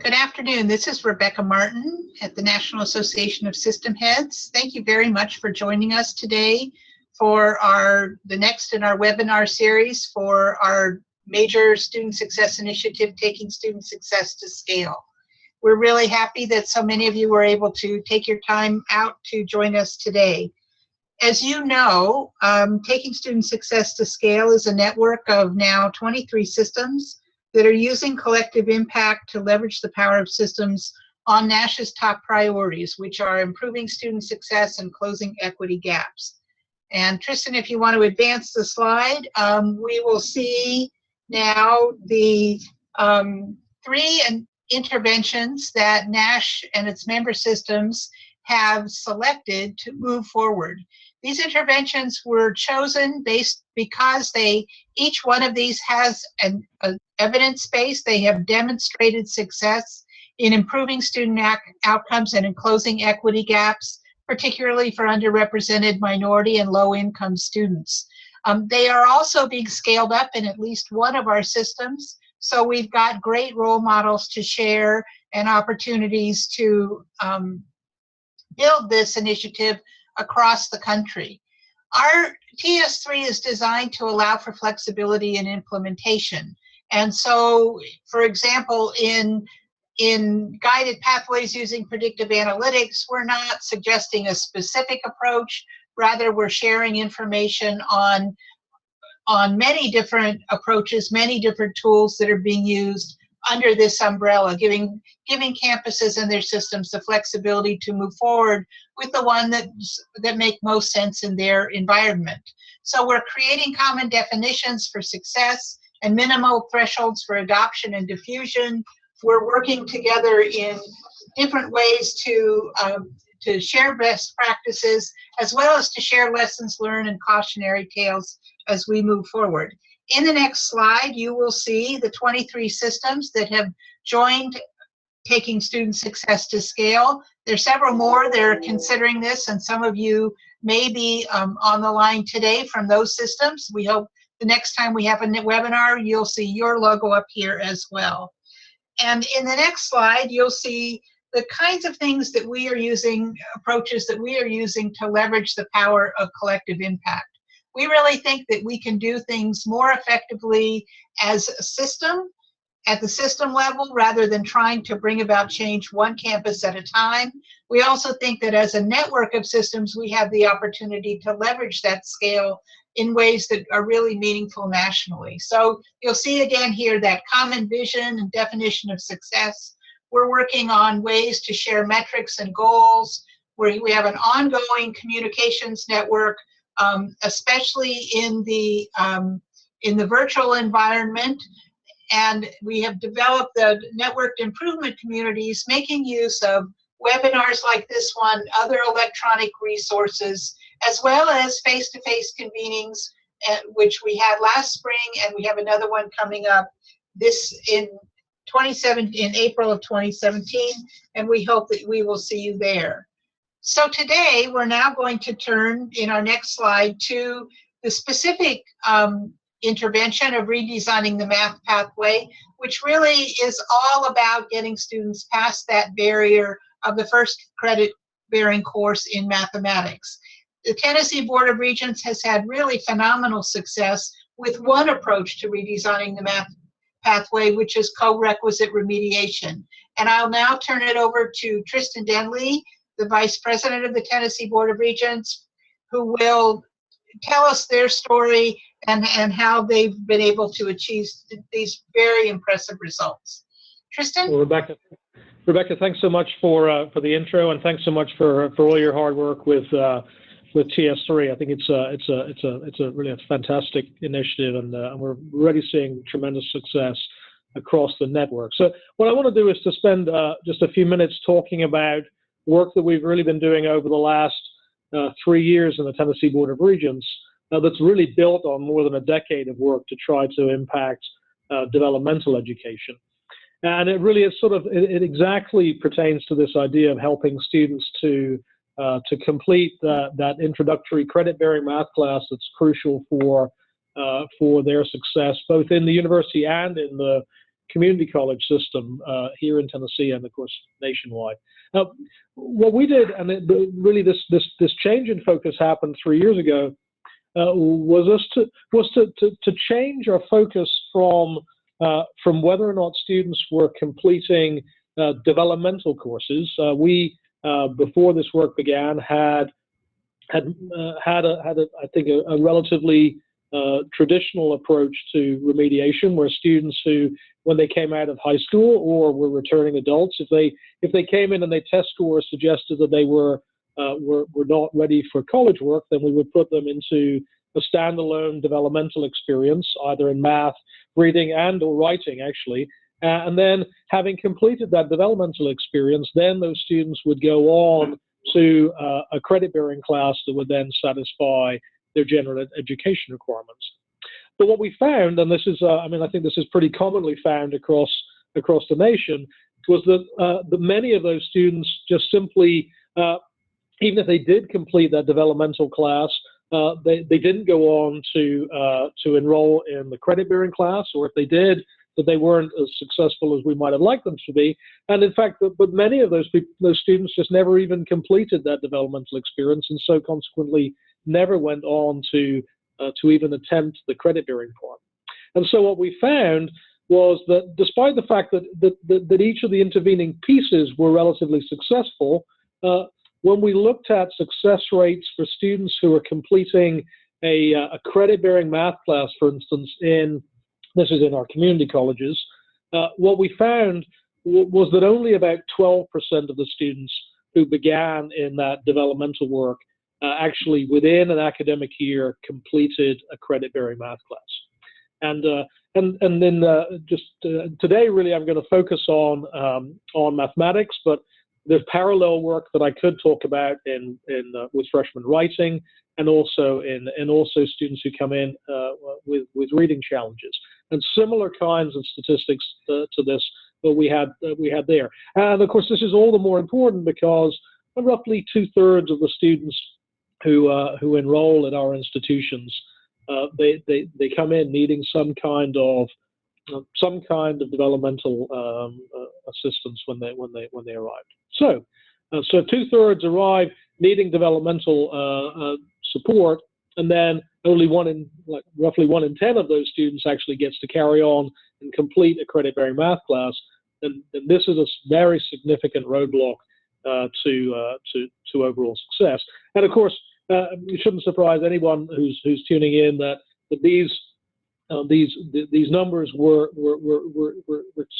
Good afternoon. This is Rebecca Martin at the National Association of System Heads. Thank you very much for joining us today for the next in our webinar series for our major student success initiative, Taking Student Success to Scale. We're really happy that so many of you were able to take your time out to join us today. As you know, Taking Student Success to Scale is a network of now 23 systems that are using collective impact to leverage the power of systems on Nash's top priorities, which are improving student success and closing equity gaps. And Tristan, if you want to advance the slide, we will see now the three interventions that Nash and its member systems have selected to move forward. These interventions were chosen because each one of these has an evidence base. They have demonstrated success in improving student outcomes and in closing equity gaps, particularly for underrepresented minority and low-income students. They are also being scaled up in at least one of our systems, so we've got great role models to share and opportunities to build this initiative across the country. Our TS3 is designed to allow for flexibility in implementation. And so, for example, in guided pathways using predictive analytics, we're not suggesting a specific approach. Rather, we're sharing information on many different approaches, many different tools that are being used under this umbrella, giving campuses and their systems the flexibility to move forward with the one that make most sense in their environment. So we're creating common definitions for success and minimal thresholds for adoption and diffusion. We're working together in different ways to share best practices, as well as to share lessons learned and cautionary tales as we move forward. In the next slide, you will see the 23 systems that have joined Taking Student Success to Scale. There's several more that are considering this, and some of you may be on the line today from those systems. We hope the next time we have a webinar, you'll see your logo up here as well. And in the next slide, you'll see the kinds of things that we are using, approaches that we are using to leverage the power of collective impact. We really think that we can do things more effectively as a system, at the system level, rather than trying to bring about change one campus at a time. We also think that as a network of systems, we have the opportunity to leverage that scale in ways that are really meaningful nationally. So you'll see again here that common vision and definition of success. We're working on ways to share metrics and goals, where we have an ongoing communications network, especially in the virtual environment. And we have developed the networked improvement communities, making use of webinars like this one, other electronic resources, as well as face-to-face convenings, which we had last spring, and we have another one coming up in April of 2017, and we hope that we will see you there. So today, we're now going to turn, in our next slide, to the specific intervention of redesigning the math pathway, which really is all about getting students past that barrier of the first credit-bearing course in mathematics. The Tennessee Board of Regents has had really phenomenal success with one approach to redesigning the math pathway, which is co-requisite remediation. And I'll now turn it over to Tristan Denley, the Vice President of the Tennessee Board of Regents, who will tell us their story and how they've been able to achieve these very impressive results. Tristan? Well, Rebecca, thanks so much for the intro, and thanks so much for all your hard work with TS3. I think it's really a fantastic initiative, and we're already seeing tremendous success across the network. So what I want to do is to spend just a few minutes talking about work that we've really been doing over the last 3 years in the Tennessee Board of Regents that's really built on more than a decade of work to try to impact developmental education. And it really is it exactly pertains to this idea of helping students to complete that introductory credit-bearing math class that's crucial for their success, both in the university and in the community college system here in Tennessee and, of course, nationwide. Now, what we did, and really this change in focus happened 3 years ago, was to change our focus from whether or not students were completing developmental courses. We before this work began had I think a relatively traditional approach to remediation, where students who, when they came out of high school or were returning adults, if they came in and their test scores suggested that they were not ready for college work, then we would put them into a standalone developmental experience, either in math, reading, and or writing, actually. And then, having completed that developmental experience, then those students would go on to a credit-bearing class that would then satisfy their general education requirements. But what we found, and this is, I think this is pretty commonly found across the nation, was that many of those students just simply, even if they did complete that developmental class, they didn't go on to enroll in the credit-bearing class, or if they did, that they weren't as successful as we might have liked them to be. And in fact, but many of those students just never even completed that developmental experience, and so consequently never went on to even attempt the credit-bearing part. And so what we found was that despite the fact that each of the intervening pieces were relatively successful, when we looked at success rates for students who were completing a credit-bearing math class, for instance, this is in our community colleges, what we found was that only about 12% of the students who began in that developmental work actually within an academic year completed a credit-bearing math class. And then today, really, I'm going to focus on mathematics, but there's parallel work that I could talk about with freshman writing, and also students who come in with reading challenges, and similar kinds of statistics to this that we had there. And of course, this is all the more important because roughly 2/3 of the students who enroll at our institutions, they come in needing some kind of developmental assistance when they arrive. So 2/3 arrive needing developmental support, and then only roughly 1 in 10 of those students actually gets to carry on and complete a credit-bearing math class. And this is a very significant roadblock to overall success. And of course, it shouldn't surprise anyone who's tuning in that these numbers were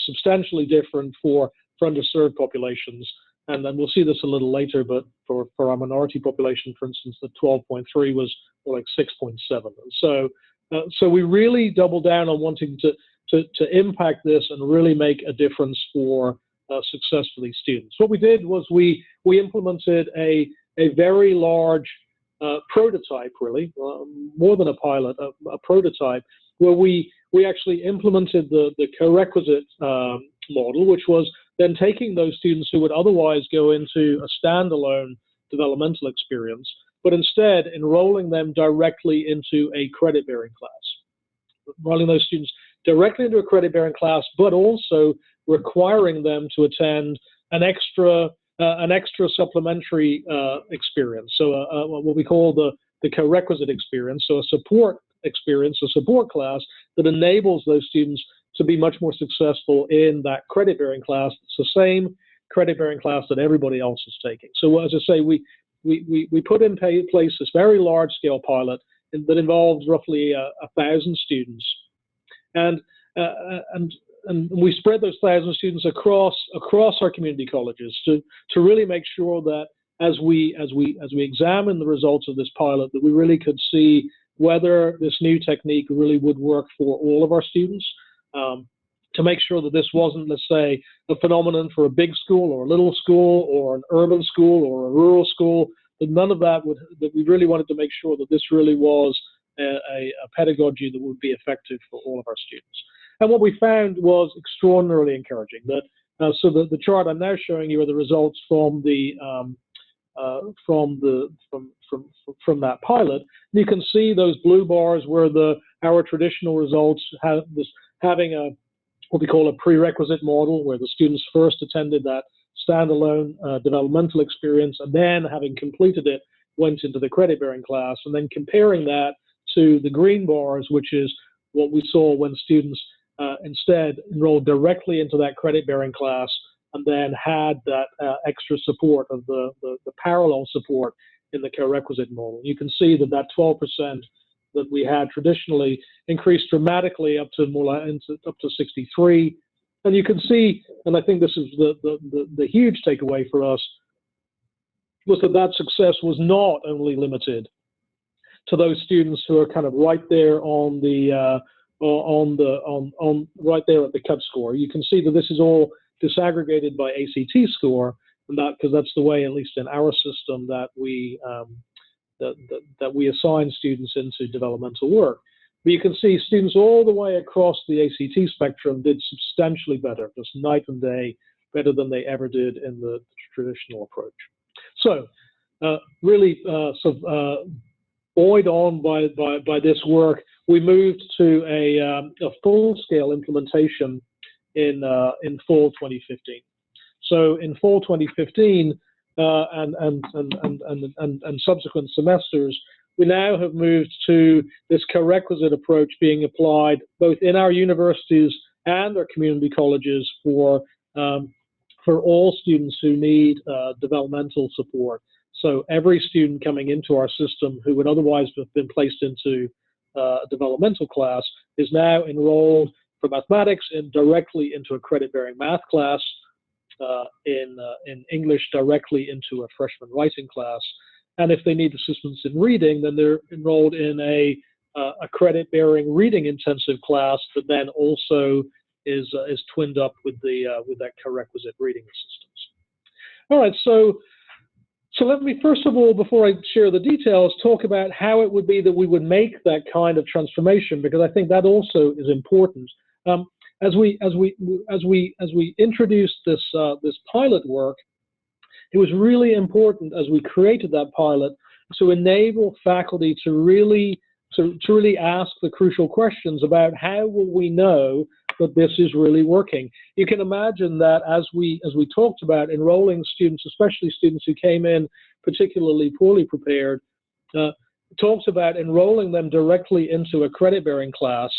substantially different for underserved populations, and then we'll see this a little later. But for our minority population, for instance, the 12.3 was more like 6.7. So we really doubled down on wanting to impact this and really make a difference for success for these students. What we did was we implemented a very large prototype, really, more than a pilot, a prototype, where we actually implemented the Co-Requisite model, which was then taking those students who would otherwise go into a standalone developmental experience, but instead enrolling them directly into a credit-bearing class. Enrolling those students directly into a credit-bearing class, but also requiring them to attend an extra supplementary experience. So what we call the Co-Requisite experience, so a support experience, a support class that enables those students to be much more successful in that credit-bearing class. It's the same credit-bearing class that everybody else is taking. So as I say, we put in place this very large-scale pilot that involves roughly 1,000 students, and we spread those 1,000 students across our community colleges to really make sure that as we examine the results of this pilot, that we really could see whether this new technique really would work for all of our students, to make sure that this wasn't, let's say, a phenomenon for a big school or a little school or an urban school or a rural school, that none of that that we really wanted to make sure that this really was a pedagogy that would be effective for all of our students. And what we found was extraordinarily encouraging. That so the chart I'm now showing you are the results from that pilot. And you can see those blue bars were our traditional results, having what we call a prerequisite model, where the students first attended that standalone developmental experience, and then, having completed it, went into the credit-bearing class, and then comparing that to the green bars, which is what we saw when students instead enrolled directly into that credit-bearing class and then had that extra support of the parallel support in the co-requisite model. You can see that that 12% that we had traditionally increased dramatically up to up to 63. And you can see, and I think this is the huge takeaway for us, was that success was not only limited to those students who are kind of right there on the right there at the cut score. You can see that this is all disaggregated by ACT score, and that because that's the way, at least in our system, that we assign students into developmental work. But you can see students all the way across the ACT spectrum did substantially better, just night and day, better than they ever did in the traditional approach. So, really, buoyed on by this work, we moved to a full-scale implementation in fall 2015. So in fall 2015 and subsequent semesters, we now have moved to this co-requisite approach being applied both in our universities and our community colleges for all students who need developmental support. So every student coming into our system who would otherwise have been placed into a developmental class is now enrolled for mathematics and directly into a credit-bearing math class, in English directly into a freshman writing class. And if they need assistance in reading, then they're enrolled in a credit-bearing reading intensive class that then also is twinned up with that co-requisite reading assistance. All right, so let me first of all, before I share the details, talk about how it would be that we would make that kind of transformation, because I think that also is important. As we introduced this pilot work, it was really important as we created that pilot to enable faculty to really ask the crucial questions about how will we know that this is really working. You can imagine that as we talked about enrolling students, especially students who came in particularly poorly prepared, talked about enrolling them directly into a credit-bearing class,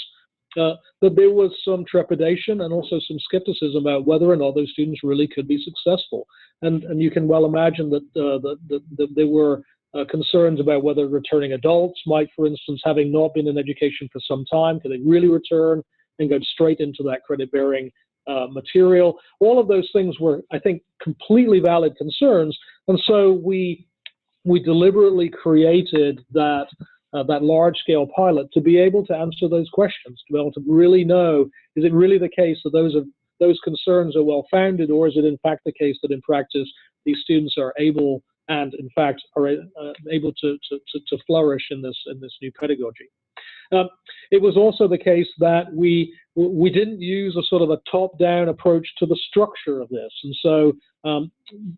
that there was some trepidation and also some skepticism about whether or not those students really could be successful. And you can well imagine that there were concerns about whether returning adults might, for instance, having not been in education for some time, could they really return and go straight into that credit-bearing material. All of those things were, I think, completely valid concerns, and so we deliberately created that large-scale pilot to be able to answer those questions, to be able to really know, is it really the case that those concerns are well-founded, or is it in fact the case that in practice these students are able and in fact are able to flourish in this new pedagogy. It was also the case that we didn't use a sort of a top-down approach to the structure of this. And so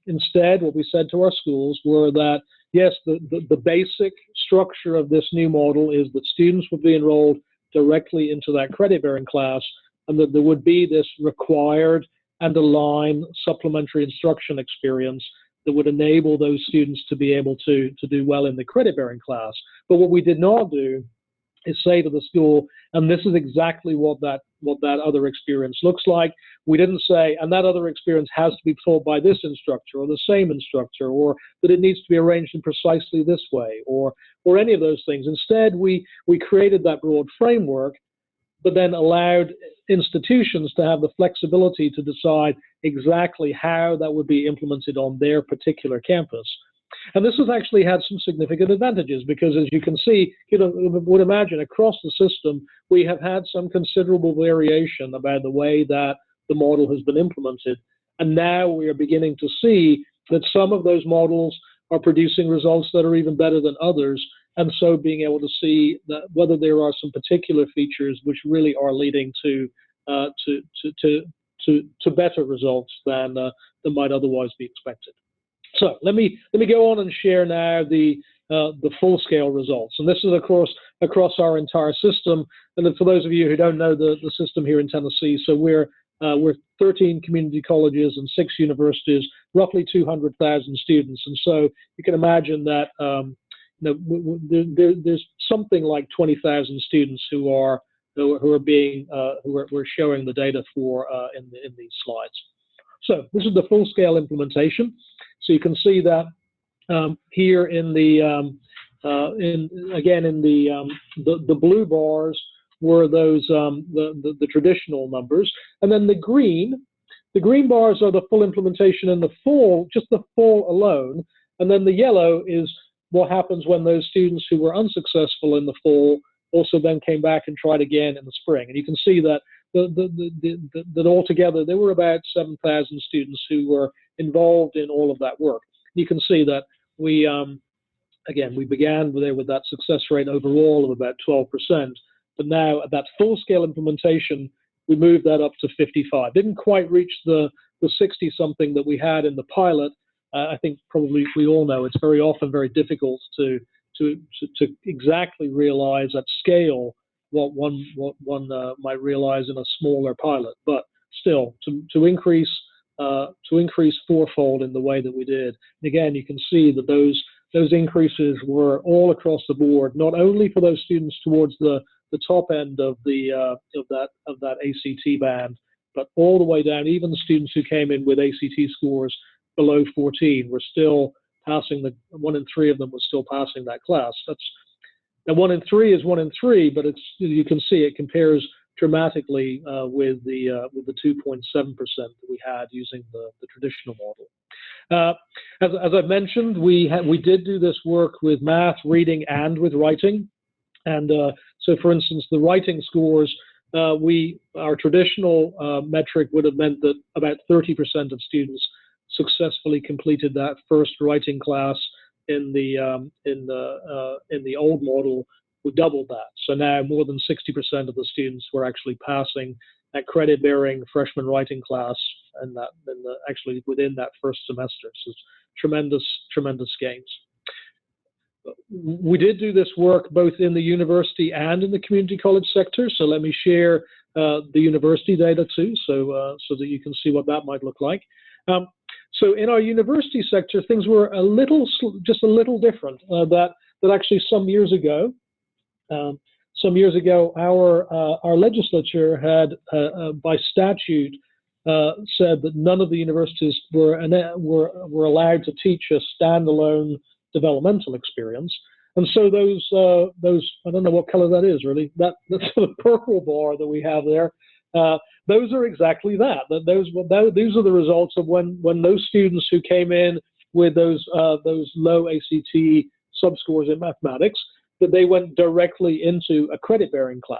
instead, what we said to our schools were that, yes, the basic structure of this new model is that students would be enrolled directly into that credit-bearing class, and that there would be this required and aligned supplementary instruction experience that would enable those students to be able to do well in the credit-bearing class. But what we did not do is say to the school, and this is exactly what that other experience looks like. We didn't say, and that other experience has to be taught by this instructor or the same instructor, or that it needs to be arranged in precisely this way, or any of those things. Instead, we created that broad framework, but then allowed institutions to have the flexibility to decide exactly how that would be implemented on their particular campus. And this has actually had some significant advantages because, as you can see, would imagine across the system, we have had some considerable variation about the way that the model has been implemented. And now we are beginning to see that some of those models are producing results that are even better than others. And so being able to see that whether there are some particular features which really are leading to better results than might otherwise be expected. So let me go on and share now the the full-scale results. And this is across our entire system. And then for those of you who don't know the system here in Tennessee, so we're 13 community colleges and 6 universities, roughly 200,000 students. And so you can imagine that there's something like 20,000 students who are showing the data for in these slides. So this is the full-scale implementation. So you can see that here in the the blue bars were those the traditional numbers, and then the green bars are the full implementation in the fall, just the fall alone, and then the yellow is what happens when those students who were unsuccessful in the fall also then came back and tried again in the spring. And you can see that that altogether there were about 7,000 students who were involved in all of that work. You can see that we began there with that success rate overall of about 12%, but now at that full-scale implementation, we moved that up to 55. Didn't quite reach the 60-something that we had in the pilot. I think probably we all know it's very often very difficult to exactly realize at scale what one might realize in a smaller pilot, but still to increase fourfold in the way that we did. And again, you can see that those increases were all across the board, not only for those students towards the top end of that ACT band, but all the way down. Even the students who came in with ACT scores below 14 were still passing. 1 in 3 of them was still passing that class. Now 1 in 3 is 1 in 3, but you can see it compares dramatically with the 2.7% that we had using the traditional model. As I've mentioned, we did do this work with math, reading, and with writing. And so, for instance, the writing scores, our traditional metric would have meant that about 30% of students successfully completed that first writing class in the old model. We doubled that. So now more than 60% of the students were actually passing that credit-bearing freshman writing class, and actually within that first semester. So it's tremendous gains. We did do this work both in the university and in the community college sector. So let me share the university data too, so that you can see what that might look like. So in our university sector, things were just a little different. That actually some years ago, our legislature had, by statute, said that none of the universities were allowed to teach a standalone developmental experience. And so those I don't know what color that is really. That's the purple bar that we have there. Those are exactly that. These are the results of when those students who came in with those low ACT subscores in mathematics, that they went directly into a credit-bearing class.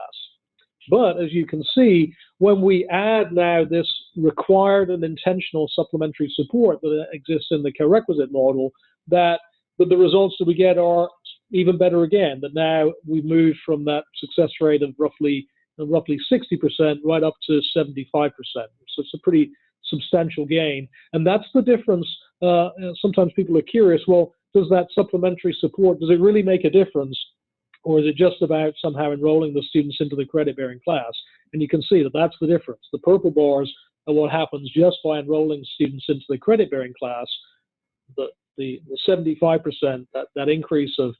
But as you can see, when we add now this required and intentional supplementary support that exists in the co-requisite model, that the results that we get are even better again. That now we've moved from that success rate of roughly 60% right up to 75%. So it's a pretty substantial gain. And that's the difference. Sometimes people are curious, well, does that supplementary support, does it really make a difference? Or is it just about somehow enrolling the students into the credit-bearing class? And you can see that that's the difference. The purple bars are what happens just by enrolling students into the credit-bearing class. The 75%, that increase of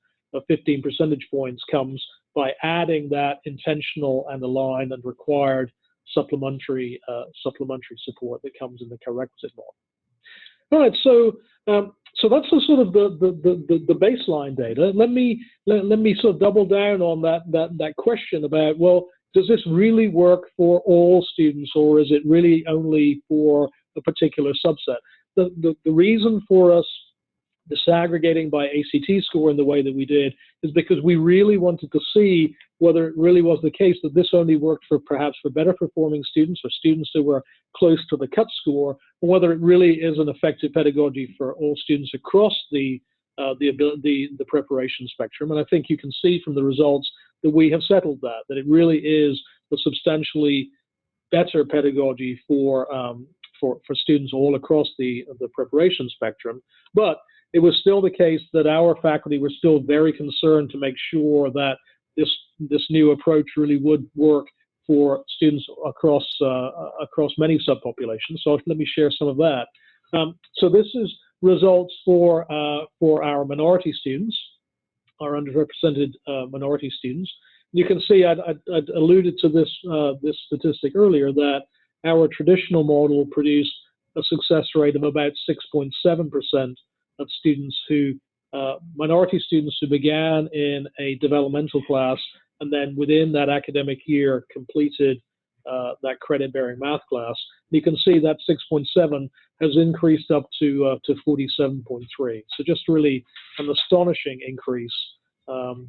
15 percentage points comes by adding that intentional and aligned and required supplementary support that comes in the co-requisite model. All right, so that's the sort of the baseline data. Let me sort of double down on that question about, well, does this really work for all students, or is it really only for a particular subset? The reason for us disaggregating by ACT score in the way that we did is because we really wanted to see whether it really was the case that this only worked for perhaps for better performing students or students that were close to the cut score, or whether it really is an effective pedagogy for all students across the preparation spectrum. And I think you can see from the results that we have settled that it really is a substantially better pedagogy for for students all across the preparation spectrum. But it was still the case that our faculty were still very concerned to make sure that this new approach really would work for students across many subpopulations. So let me share some of that. So this is results for our minority students, our underrepresented minority students. You can see I'd alluded to this statistic earlier, that our traditional model produced a success rate of about 6.7% of students minority students who began in a developmental class and then within that academic year completed that credit-bearing math class. You can see that 6.7 has increased up to 47.3. So just really an astonishing increase. And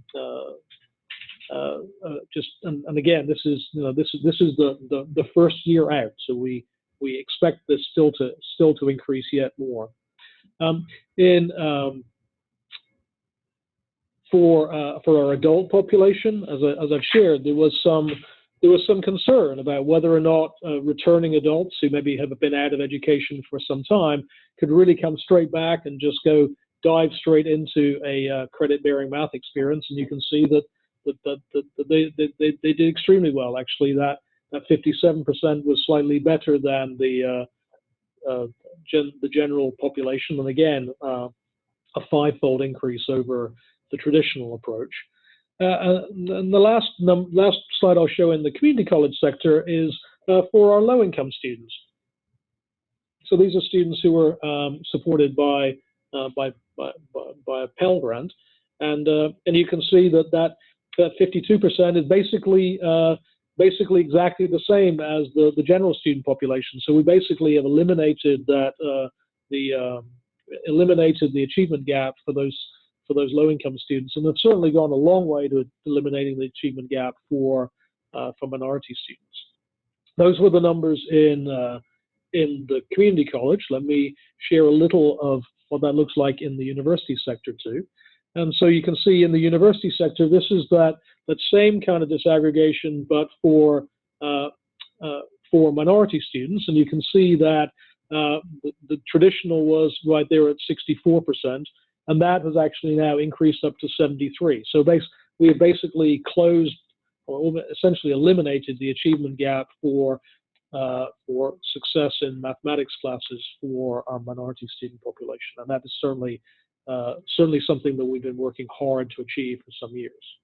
again, this is the first year out, so we expect this still to increase yet more. For our adult population, as I've shared, there was some concern about whether or not returning adults who maybe have been out of education for some time could really come straight back and just dive straight into a credit-bearing math experience. And you can see that they did extremely well. Actually, that 57% was slightly better than the general population, and again, a five-fold increase over the traditional approach. And the last slide I'll show in the community college sector is for our low-income students. So these are students who were supported by a Pell Grant, and you can see that 52% is basically exactly the same as the general student population. So we basically have eliminated eliminated the achievement gap for those low-income students, and have certainly gone a long way to eliminating the achievement gap for minority students. Those were the numbers in the community college. Let me share a little of what that looks like in the university sector too. And so you can see in the university sector, this is that same kind of disaggregation, but for minority students. And you can see that the traditional was right there at 64%, and that has actually now increased up to 73%. So we have basically closed, or essentially eliminated, the achievement gap for success in mathematics classes for our minority student population, and that is certainly something that we've been working hard to achieve for some years.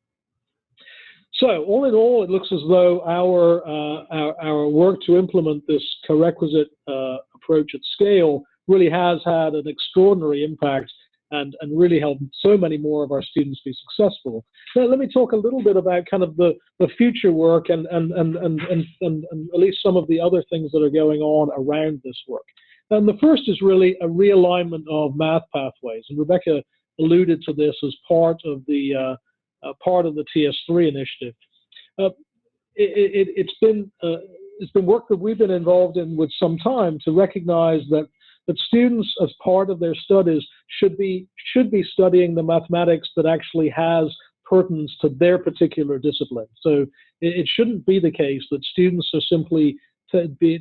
So all in all, it looks as though our work to implement this co-requisite approach at scale really has had an extraordinary impact and really helped so many more of our students be successful. Now, let me talk a little bit about kind of the future work and at least some of the other things that are going on around this work. And the first is really a realignment of math pathways, and Rebecca alluded to this as part of the TS3 initiative. It's been work that we've been involved in with some time to recognize that students, as part of their studies, should be studying the mathematics that actually has pertinence to their particular discipline. So it shouldn't be the case that students are simply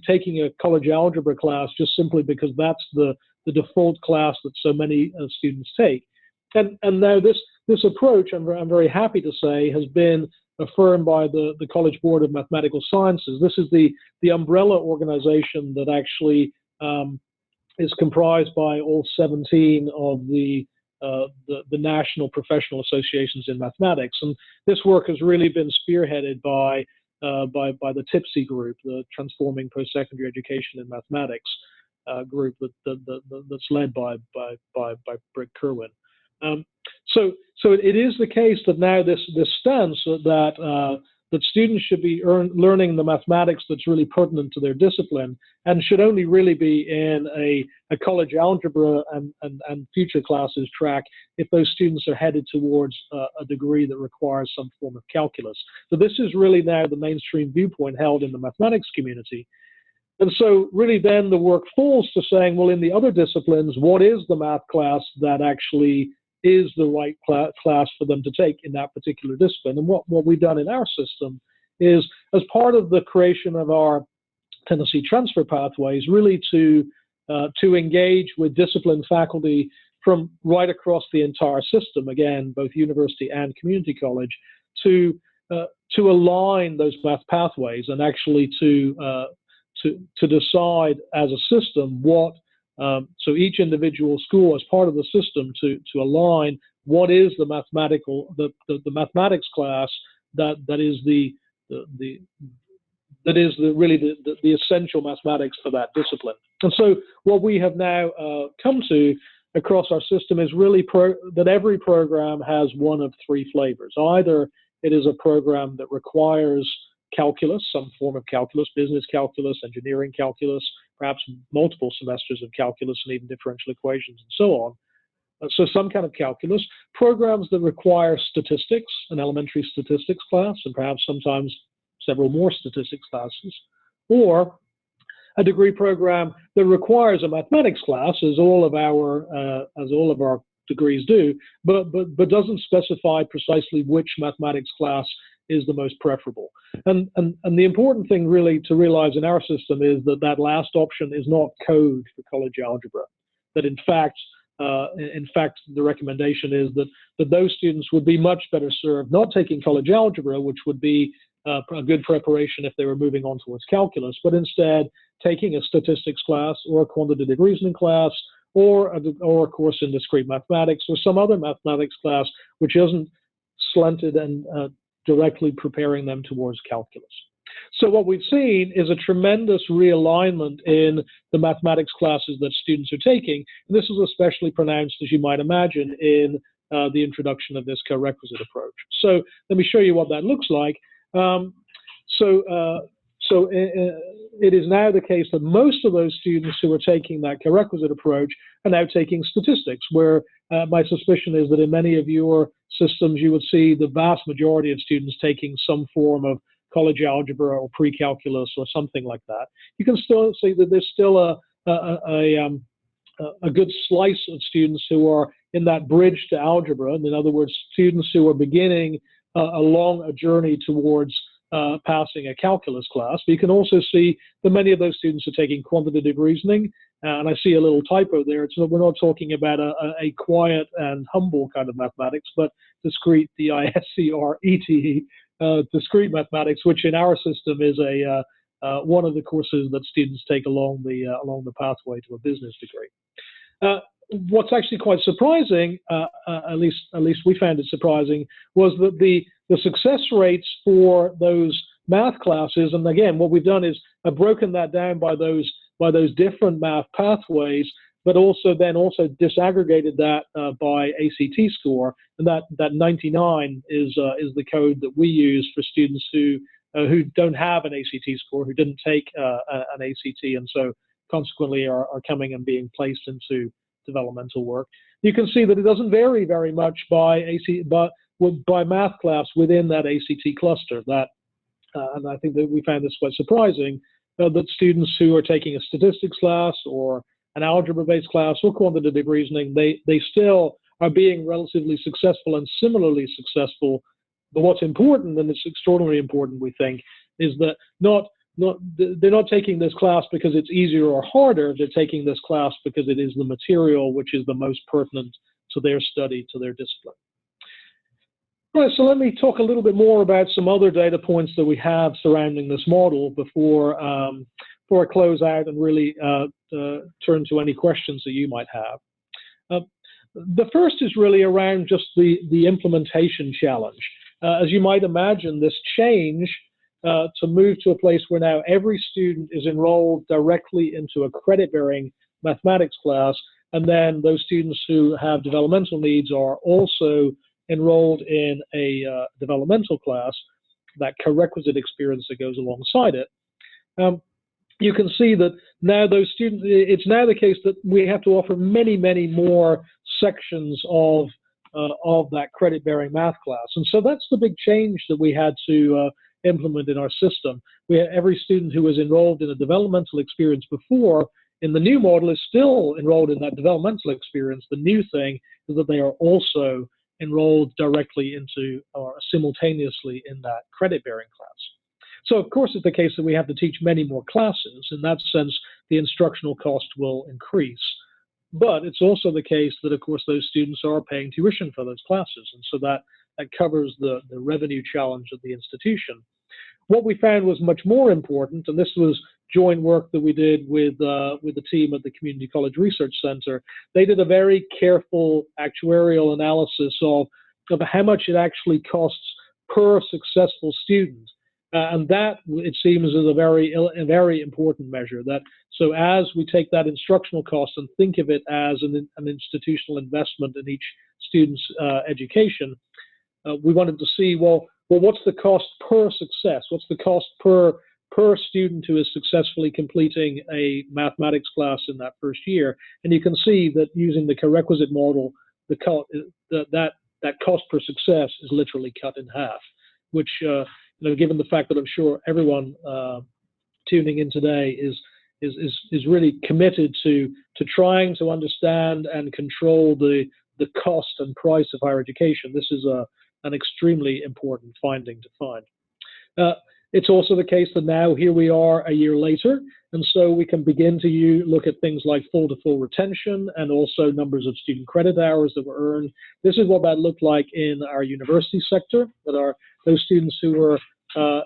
taking a college algebra class just simply because that's the default class that so many students take. And now this approach, I'm very happy to say, has been affirmed by the College Board of Mathematical Sciences. This is the umbrella organization that actually is comprised by all 17 of the national professional associations in mathematics. And this work has really been spearheaded by the TIPSY group, the Transforming Post-Secondary Education in Mathematics group that's led by Britt Kerwin. So it is the case that now this stands that students should be learning the mathematics that's really pertinent to their discipline, and should only really be in a college algebra and future classes track if those students are headed towards a degree that requires some form of calculus. So this is really now the mainstream viewpoint held in the mathematics community. And so really then the work falls to saying, well, in the other disciplines, what is the math class that actually is the right class for them to take in that particular discipline? And what we've done in our system is, as part of the creation of our Tennessee transfer pathways, really to engage with disciplined faculty from right across the entire system, again, both university and community college, to align those math pathways and actually to decide as a system what, so each individual school as part of the system to align what is the mathematics class that is really the essential mathematics for that discipline. And so what we have now come to across our system is really that every program has one of three flavors. Either it is a program that requires calculus, some form of calculus, business calculus, engineering calculus, perhaps multiple semesters of calculus and even differential equations and so on. So some kind of calculus. Programs that require statistics, an elementary statistics class, and perhaps sometimes several more statistics classes, or a degree program that requires a mathematics class, as all of our degrees do, but doesn't specify precisely which mathematics class is the most preferable. And the important thing really to realize in our system is that last option is not code for college algebra. That in fact, the recommendation is that those students would be much better served not taking college algebra, which would be a good preparation if they were moving on towards calculus, but instead taking a statistics class or a quantitative reasoning class or a course in discrete mathematics or some other mathematics class which isn't slanted and directly preparing them towards calculus. So what we've seen is a tremendous realignment in the mathematics classes that students are taking. And this is especially pronounced, as you might imagine, in the introduction of this co-requisite approach. So let me show you what that looks like. It is now the case that most of those students who are taking that co-requisite approach are now taking statistics, where my suspicion is that in many of your systems you would see the vast majority of students taking some form of college algebra or pre-calculus or something like that. You can still see that there's still a good slice of students who are in that bridge to algebra, and in other words, students who are beginning along a journey towards passing a calculus class. But you can also see that many of those students are taking quantitative reasoning, and I see a little typo there. We're not talking about a quiet and humble kind of mathematics, but discrete, D-I-S-C-R-E-T-E, discrete mathematics, which in our system is one of the courses that students take along the pathway to a business degree. What's actually quite surprising, at least we found it surprising, was that the success rates for those math classes, and again, what we've done is broken that down by those different math pathways, but also disaggregated that by ACT score, and that 99 is the code that we use for students who don't have an ACT score, who didn't take an ACT, and so consequently are coming and being placed into developmental work. You can see that it doesn't vary very much by math class within that ACT cluster. And I think that we found this quite surprising, that students who are taking a statistics class or an algebra-based class or quantitative reasoning, they still are being relatively successful and similarly successful. But what's important, and it's extraordinarily important, we think, is that they're not taking this class because it's easier or harder. They're taking this class because it is the material which is the most pertinent to their study, to their discipline. All right, so let me talk a little bit more about some other data points that we have surrounding this model before I close out and really turn to any questions that you might have. The first is really around just the implementation challenge. As you might imagine, this change to move to a place where now every student is enrolled directly into a credit-bearing mathematics class, and then those students who have developmental needs are also enrolled in a developmental class, that co-requisite experience that goes alongside it. You can see that now those students, it's now the case that we have to offer many, many more sections of that credit-bearing math class. And so that's the big change that we had to implement in our system. We had every student who was enrolled in a developmental experience before, in the new model, is still enrolled in that developmental experience. The new thing is that they are also enrolled directly into or simultaneously in that credit-bearing class. So of course it's the case that we have to teach many more classes. In that sense, the instructional cost will increase. But it's also the case that, of course, those students are paying tuition for those classes. And so that covers the revenue challenge of the institution. What we found was much more important, and this was joint work that we did with the team at the Community College Research Center. They did a very careful actuarial analysis of how much it actually costs per successful student. And that, it seems, is a very important measure. So as we take that instructional cost and think of it as an institutional investment in each student's education, we wanted to see, well, what's the cost per success? What's the cost per student who is successfully completing a mathematics class in that first year? And you can see that using the co-requisite model, that cost per success is literally cut in half, which, given the fact that I'm sure everyone tuning in today is really committed to trying to understand and control the cost and price of higher education, this is an extremely important finding to find. It's also the case that now here we are a year later, and so we can begin to look at things like full-to-full retention and also numbers of student credit hours that were earned. This is what that looked like in our university sector, that are those students who were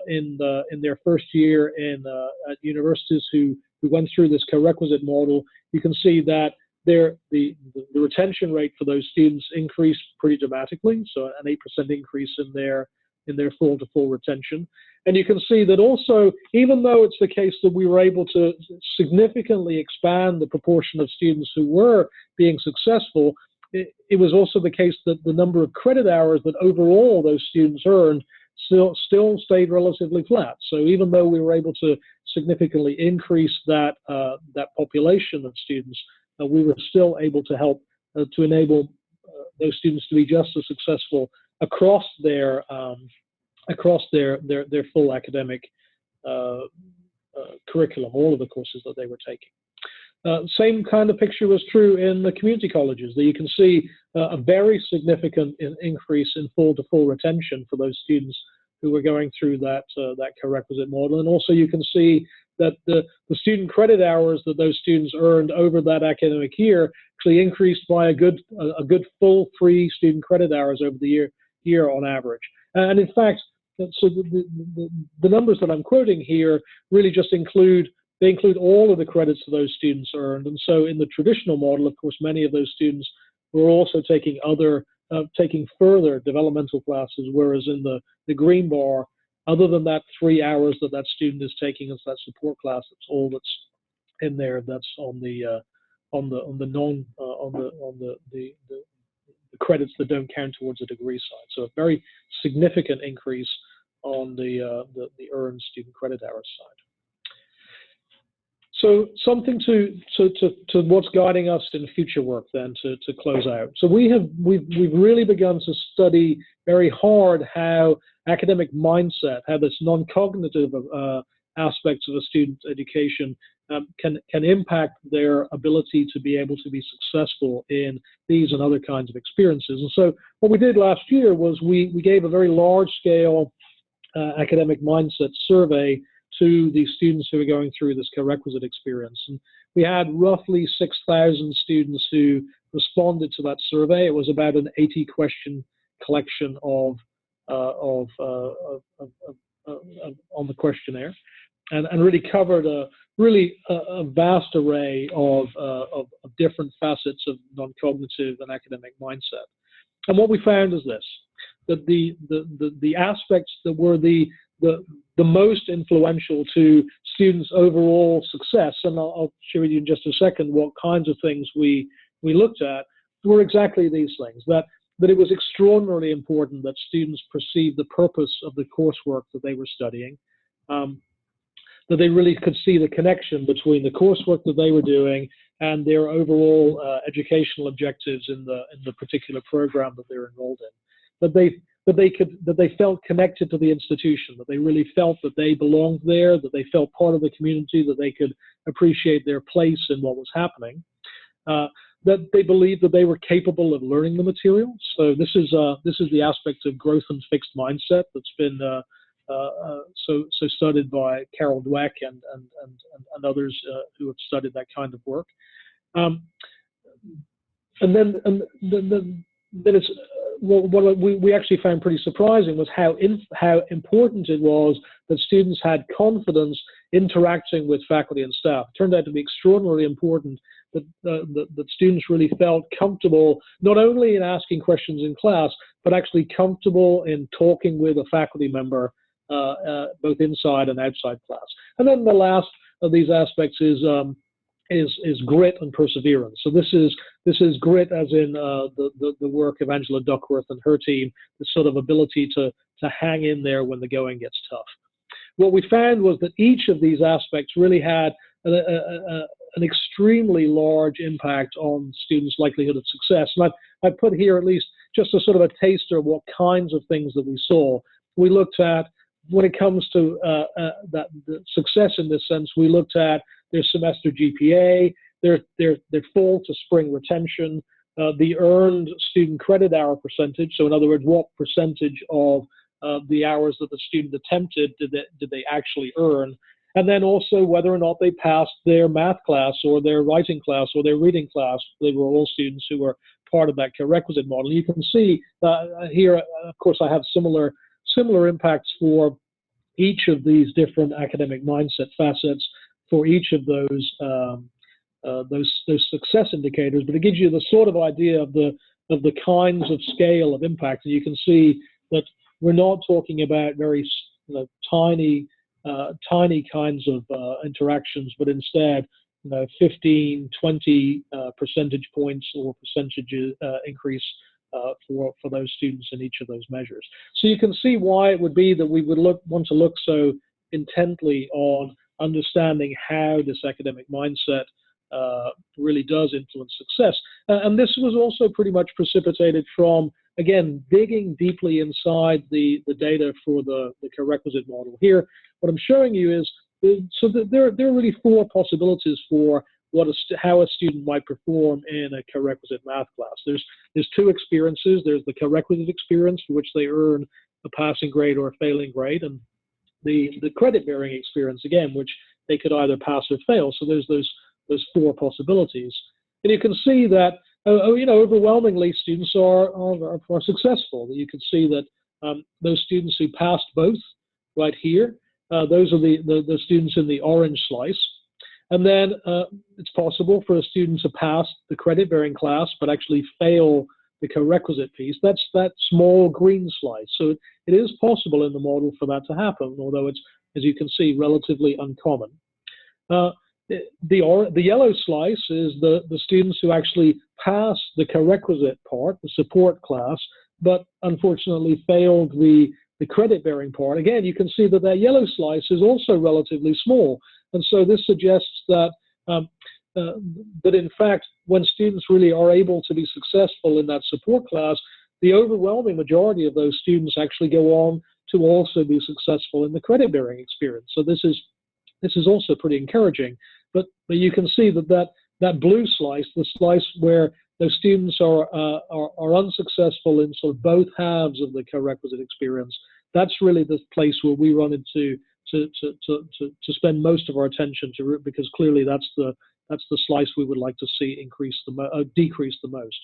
in their first year at universities who went through this co-requisite model. You can see that the retention rate for those students increased pretty dramatically, so an 8% increase in their full-to-full retention. And you can see that also, even though it's the case that we were able to significantly expand the proportion of students who were being successful, it was also the case that the number of credit hours that overall those students earned still stayed relatively flat. So even though we were able to significantly increase that population of students, we were still able to help to enable those students to be just as successful across their full academic curriculum, all of the courses that they were taking. Same kind of picture was true in the community colleges. That you can see a very significant increase in full-to-full retention for those students who were going through that co-requisite model. And also you can see that the student credit hours that those students earned over that academic year actually increased by a good full 3 student credit hours over the year on average. And in fact, so the numbers that I'm quoting here really just include all of the credits that those students earned. And so in the traditional model, of course, many of those students were also taking further developmental classes, whereas in the green bar, other than that 3 hours that student is taking as that support class, that's all that's in there. That's on the credits that don't count towards the degree side. So a very significant increase on the earned student credit hours side. So something to what's guiding us in future work then to close out. So we've really begun to study very hard how academic mindset, how this non-cognitive aspects of a student's education can impact their ability to be able to be successful in these and other kinds of experiences. And so what we did last year was we gave a very large-scale academic mindset survey to the students who are going through this co-requisite experience. And we had roughly 6,000 students who responded to that survey. It was about an 80-question collection on the questionnaire, and really covered a vast array of different facets of non-cognitive and academic mindset. And what we found is this: that the aspects that were the most influential to students' overall success, and I'll share with you in just a second what kinds of things we looked at, were exactly these things. That it was extraordinarily important that students perceive the purpose of the coursework that they were studying, that they really could see the connection between the coursework that they were doing and their overall educational objectives in the particular program that they're enrolled in. That they felt connected to the institution, that they really felt that they belonged there, that they felt part of the community, that they could appreciate their place in what was happening, that they believed that they were capable of learning the material. So this is the aspect of growth and fixed mindset that's been so studied by Carol Dweck and others who have studied that kind of work. And then it's what we actually found pretty surprising was how important it was that students had confidence interacting with faculty and staff. It turned out to be extraordinarily important that students really felt comfortable not only in asking questions in class, but actually comfortable in talking with a faculty member both inside and outside class. And then the last of these aspects is grit and perseverance. So this is grit as in the work of Angela Duckworth and her team, the sort of ability to hang in there when the going gets tough. What we found was that each of these aspects really had an extremely large impact on students' likelihood of success. And I've put here at least just a sort of a taster of what kinds of things that we saw. We looked at, when it comes to the success in this sense, we looked at their semester GPA, their fall to spring retention, the earned student credit hour percentage. So in other words, what percentage of the hours that the student attempted did they actually earn? And then also whether or not they passed their math class or their writing class or their reading class. They were all students who were part of that co-requisite model. You can see here, of course, I have similar impacts for each of these different academic mindset facets for each of those success indicators. But it gives you the sort of idea of the kinds of scale of impact. And you can see that we're not talking about very tiny kinds of interactions, but instead 15, 20 percentage points or percentage increase for those students in each of those measures. So you can see why it would be that we would want to look so intently on understanding how this academic mindset really does influence success. And this was also pretty much precipitated from, again, digging deeply inside the data for the co-requisite model. Here, what I'm showing you is, so that there are really four possibilities for how a student might perform in a co-requisite math class. There's two experiences. There's the co-requisite experience, for which they earn a passing grade or a failing grade, and the credit-bearing experience, again, which they could either pass or fail. So there's those four possibilities. And you can see that, overwhelmingly students are successful. You can see that those students who passed both right here, those are the students in the orange slice. And then it's possible for a student to pass the credit-bearing class but actually fail the co-requisite piece. That's that small green slice. So it is possible in the model for that to happen, although it's, as you can see, relatively uncommon. The yellow slice is the students who actually pass the co-requisite part, the support class, but unfortunately failed the credit-bearing part. Again, you can see that yellow slice is also relatively small. And so this suggests that in fact, when students really are able to be successful in that support class, the overwhelming majority of those students actually go on to also be successful in the credit-bearing experience. So this is also pretty encouraging. But you can see that blue slice, the slice where those students are unsuccessful in sort of both halves of the co-requisite experience, that's really the place where we run into to spend most of our attention to, because clearly that's the slice we would like to see decrease the most.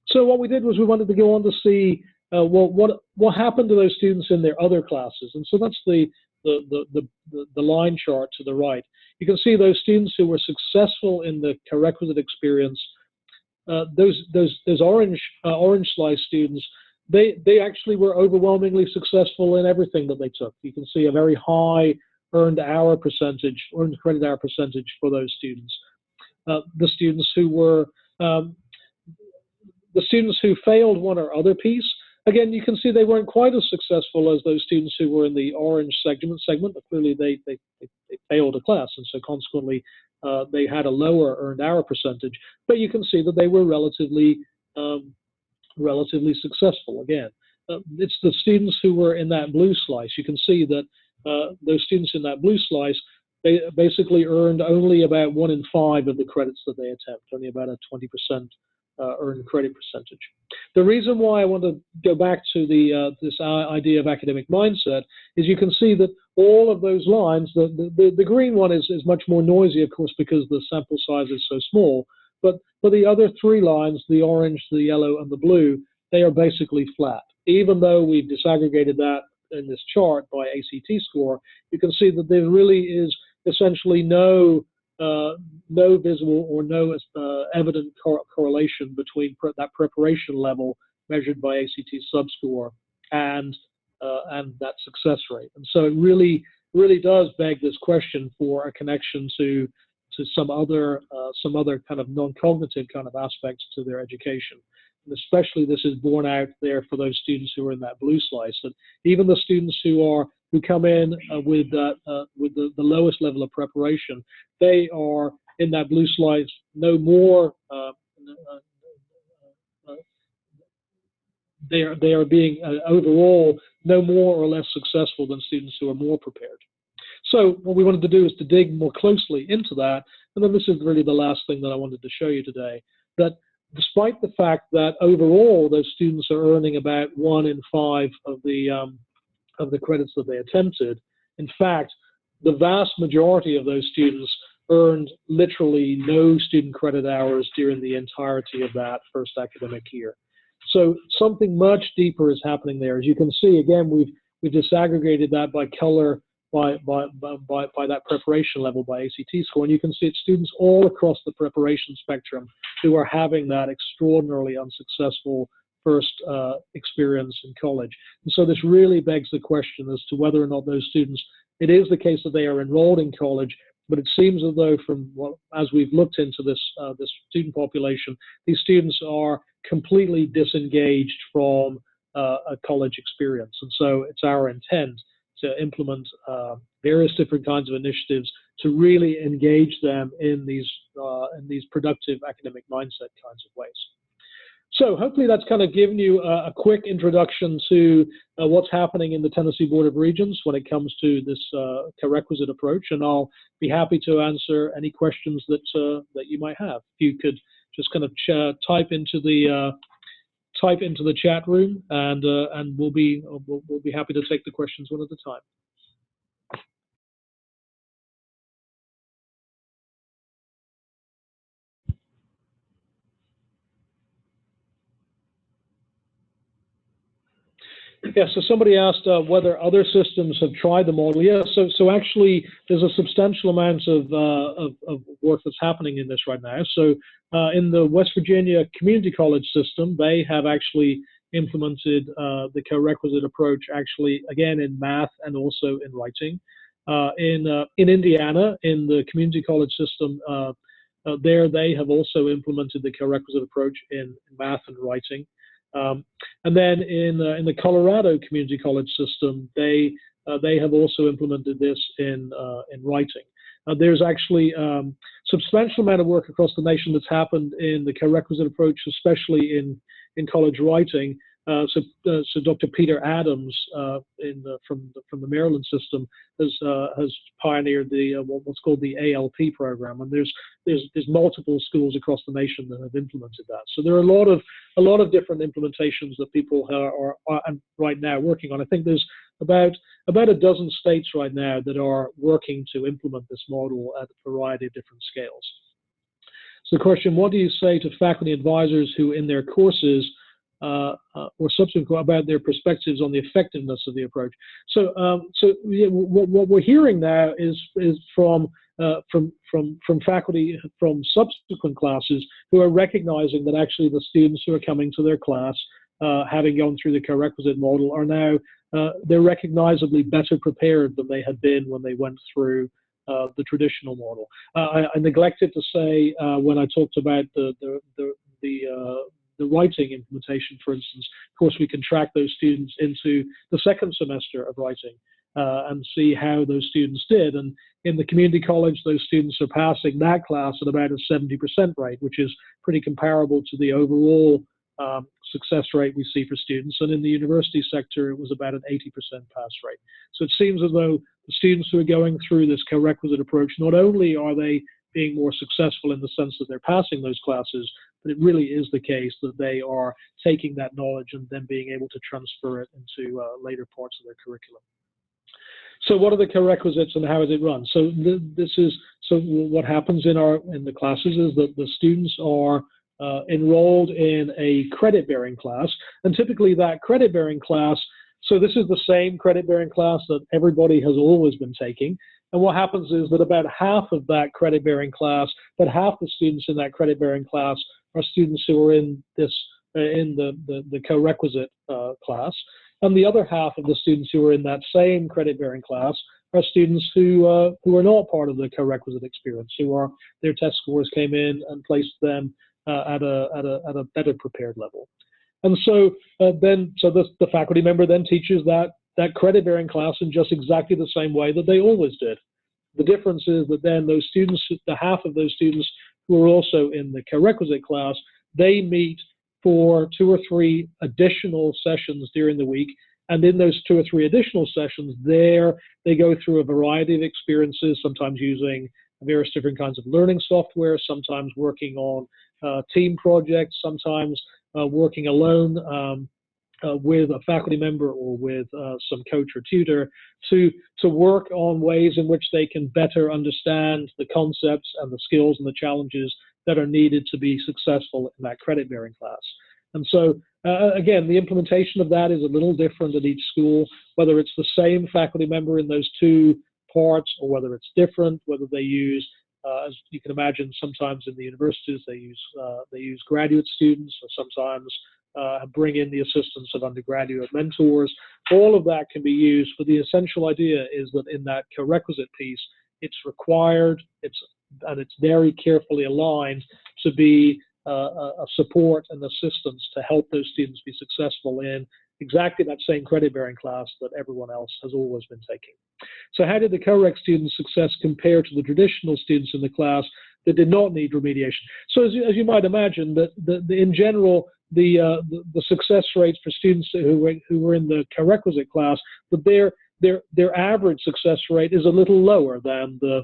So what we did was we wanted to go on to see what happened to those students in their other classes, and so that's the line chart to the right. You can see those students who were successful in the co-requisite experience. Those orange slice students, they actually were overwhelmingly successful in everything that they took. You can see a very high earned credit hour percentage for those students. The students who failed one or other piece, again, you can see they weren't quite as successful as those students who were in the orange segment, but clearly they failed a class, and so consequently they had a lower earned hour percentage. But you can see that they were relatively successful. Again, it's the students who were in that blue slice. You can see that those students in that blue slice, they basically earned only about 1 in 5 of the credits that they attempt, only about a 20% earned credit percentage. The reason why I want to go back to this idea of academic mindset is you can see that all of those lines, the green one is much more noisy, of course, because the sample size is so small, but for the other three lines, the orange, the yellow, and the blue, they are basically flat. Even though we've disaggregated that in this chart by ACT score, you can see that there really is essentially no visible or no evident correlation between that preparation level measured by ACT subscore and that success rate. And so it really does beg this question for a connection to some other kind of non-cognitive kind of aspects to their education. And especially this is borne out there for those students who are in that blue slice, that even the students who come in with the lowest level of preparation, they are in that blue slice no more they are being overall no more or less successful than students who are more prepared. So what we wanted to do is to dig more closely into that, and then this is really the last thing that I wanted to show you today, that despite the fact that overall those students are earning about 1 in 5 of the credits that they attempted, in fact, the vast majority of those students earned literally no student credit hours during the entirety of that first academic year. So something much deeper is happening there. As you can see, again, we've disaggregated that by color, by that preparation level, by ACT score, and you can see it's students all across the preparation spectrum who are having that extraordinarily unsuccessful first experience in college. And so this really begs the question as to whether or not those students, it is the case that they are enrolled in college, but it seems as though from as we've looked into this student population, these students are completely disengaged from a college experience. And so it's our intent to implement various different kinds of initiatives to really engage them in these productive academic mindset kinds of ways. So hopefully that's kind of given you a quick introduction to what's happening in the Tennessee Board of Regents when it comes to this co-requisite approach, and I'll be happy to answer any questions that you might have. If you could just kind of type into the chat room, and we'll be happy to take the questions one at a time. Yeah, so somebody asked whether other systems have tried the model. Yeah, so actually there's a substantial amount of work that's happening in this right now. So in the West Virginia Community College system, they have actually implemented the co-requisite approach, actually, again, in math and also in writing. In Indiana, in the community college system, there they have also implemented the co-requisite approach in math and writing. And then in the Colorado Community College system, they have also implemented this in writing. There's actually substantial amount of work across the nation that's happened in the co-requisite approach, especially in college writing. So Dr. Peter Adams from the Maryland system has pioneered the what's called the ALP program, and there's multiple schools across the nation that have implemented that. So there are a lot of different implementations that people are right now working on. I think there's about a dozen states right now that are working to implement this model at a variety of different scales. So the question: what do you say to faculty advisors who, in their courses, or subsequent about their perspectives on the effectiveness of the approach? So, yeah, what we're hearing now is from faculty from subsequent classes who are recognizing that actually the students who are coming to their class, having gone through the co-requisite model, are now they're recognizably better prepared than they had been when they went through the traditional model. I neglected to say when I talked about the writing implementation, for instance, of course, we can track those students into the second semester of writing and see how those students did. And in the community college, those students are passing that class at about a 70% rate, which is pretty comparable to the overall success rate we see for students. And in the university sector, it was about an 80% pass rate. So it seems as though the students who are going through this co-requisite approach, not only are they being more successful in the sense that they're passing those classes, but it really is the case that they are taking that knowledge and then being able to transfer it into later parts of their curriculum. So what are the co-requisites and how is it run? So what happens in the classes is that the students are enrolled in a credit-bearing class, and typically that credit-bearing class, so this is the same credit-bearing class that everybody has always been taking, and what happens is that about half of that credit-bearing class, but half the students in that credit-bearing class are students who are in this in the co-requisite class, and the other half of the students who are in that same credit-bearing class are students who are not part of the co-requisite experience, their test scores came in and placed them at a better prepared level. And so the faculty member then teaches that credit-bearing class in just exactly the same way that they always did. The difference is that then those students, the half of those students who are also in the co-requisite class, they meet for 2 or 3 additional sessions during the week. And in those 2 or 3 additional sessions, they go through a variety of experiences, sometimes using various different kinds of learning software, sometimes working on team projects, sometimes working alone with a faculty member or with some coach or tutor to work on ways in which they can better understand the concepts and the skills and the challenges that are needed to be successful in that credit-bearing class. And so, again, the implementation of that is a little different at each school, whether it's the same faculty member in those 2 parts or whether it's different, whether they use, as you can imagine, sometimes in the universities they use graduate students, or sometimes bring in the assistance of undergraduate mentors. All of that can be used, but the essential idea is that in that co-requisite piece, it's required, and it's very carefully aligned to be a support and assistance to help those students be successful in exactly that same credit-bearing class that everyone else has always been taking. So how did the co-rec students' success compare to the traditional students in the class that did not need remediation? So as you might imagine, in general, the success rates for students who were in the co-requisite class, that their average success rate is a little lower than the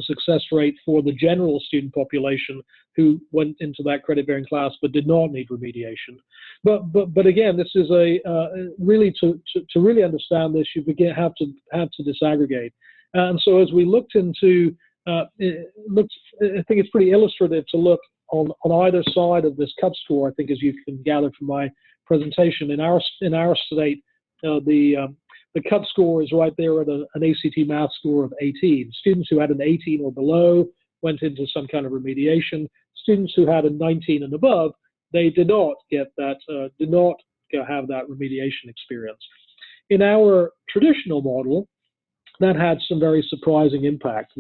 success rate for the general student population who went into that credit-bearing class but did not need remediation. But again, this is really to really understand this, you have to disaggregate. And so as we looked into, I think it's pretty illustrative to look on either side of this cut score. I think, as you can gather from my presentation, in our state, the cut score is right there at an ACT math score of 18. Students who had an 18 or below went into some kind of remediation. Students who had a 19 and above, they did not get that, did not have that remediation experience. In our traditional model, that had some very surprising impact.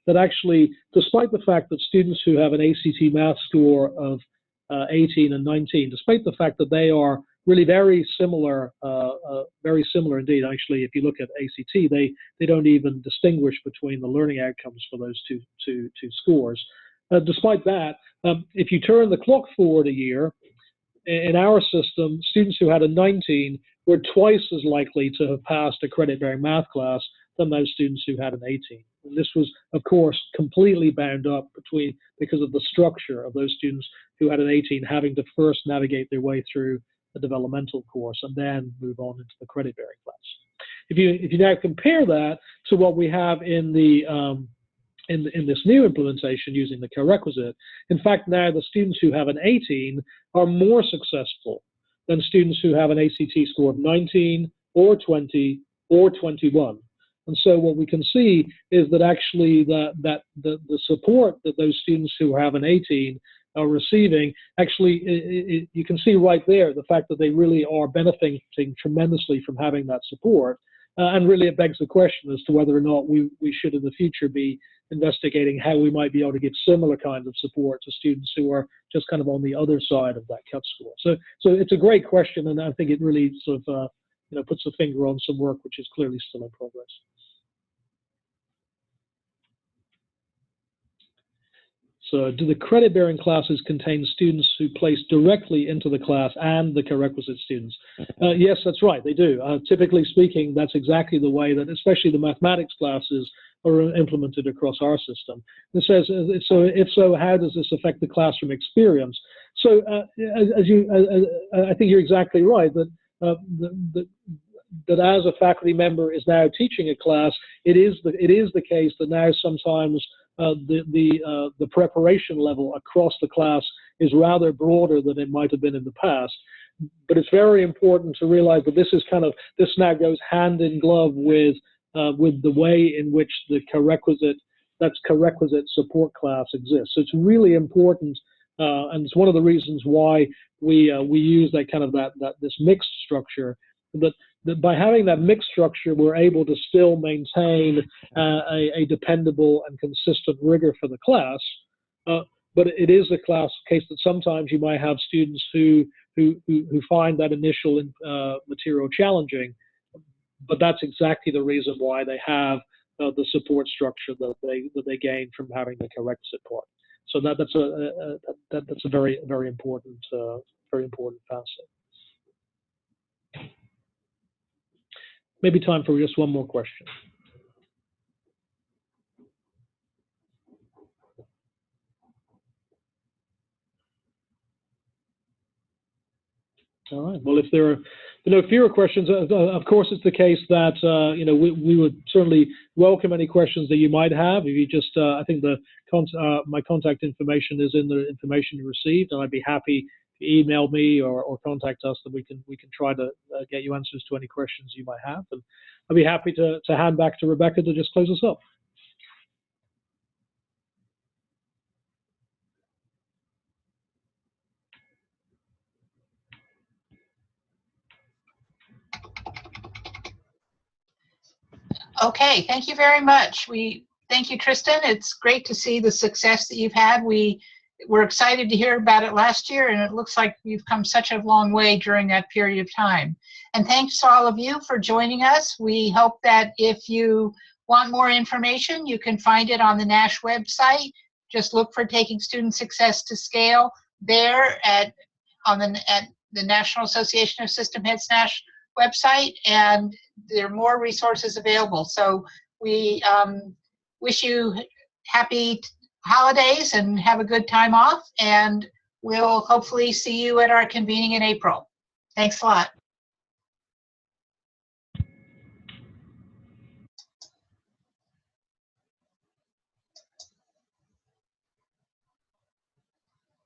That actually, despite the fact that students who have an ACT math score of 18 and 19, despite the fact that they are really very similar indeed. Actually, if you look at ACT, they don't even distinguish between the learning outcomes for those two scores. Despite that, if you turn the clock forward a year, in our system, students who had a 19 were twice as likely to have passed a credit-bearing math class than those students who had an 18. And this was, of course, completely bound up because of the structure of those students who had an 18 having to first navigate their way through a developmental course and then move on into the credit-bearing class. If you now compare that to what we have in this new implementation using the co-requisite, in fact, now the students who have an 18 are more successful than students who have an ACT score of 19 or 20 or 21. And so what we can see is that actually the support that those students who have an 18 are receiving, actually, you can see right there the fact that they really are benefiting tremendously from having that support. And really it begs the question as to whether or not we should in the future be investigating how we might be able to give similar kinds of support to students who are just kind of on the other side of that cut score. So it's a great question, and I think it really sort of puts a finger on some work which is clearly still in progress. So do the credit-bearing classes contain students who place directly into the class and the co-requisite students? Yes, that's right, they do. Typically speaking, that's exactly the way that especially the mathematics classes are implemented across our system. It says, so if so, how does this affect the classroom experience? So I think you're exactly right that that as a faculty member is now teaching a class, it is the case that now sometimes the preparation level across the class is rather broader than it might have been in the past. But it's very important to realize that this now goes hand in glove with the way in which the co-requisite support class exists. So it's really important, and it's one of the reasons why we use this mixed structure. That by having that mixed structure, we're able to still maintain a dependable and consistent rigor for the class. But it is the case that sometimes you might have students who find that initial material challenging, but that's exactly the reason why they have the support structure that they gain from having the co-requisite part. So that's a very important facet. Maybe time for just one more question. All right. Well, if there are no fewer questions, of course, it's the case that we would certainly welcome any questions that you might have. If you just, I think my contact information is in the information you received, and I'd be happy to email me or contact us, that we can try to get you answers to any questions you might have. And I'd be happy to hand back to Rebecca to just close us up. Okay, thank you very much. Thank you, Tristan. It's great to see the success that you've had. We were excited to hear about it last year, and it looks like you've come such a long way during that period of time. And thanks to all of you for joining us. We hope that if you want more information, you can find it on the Nash website. Just look for Taking Student Success to Scale there at the National Association of System Heads Nash website, and there are more resources available. So we wish you happy holidays and have a good time off, and we'll hopefully see you at our convening in April. Thanks a lot.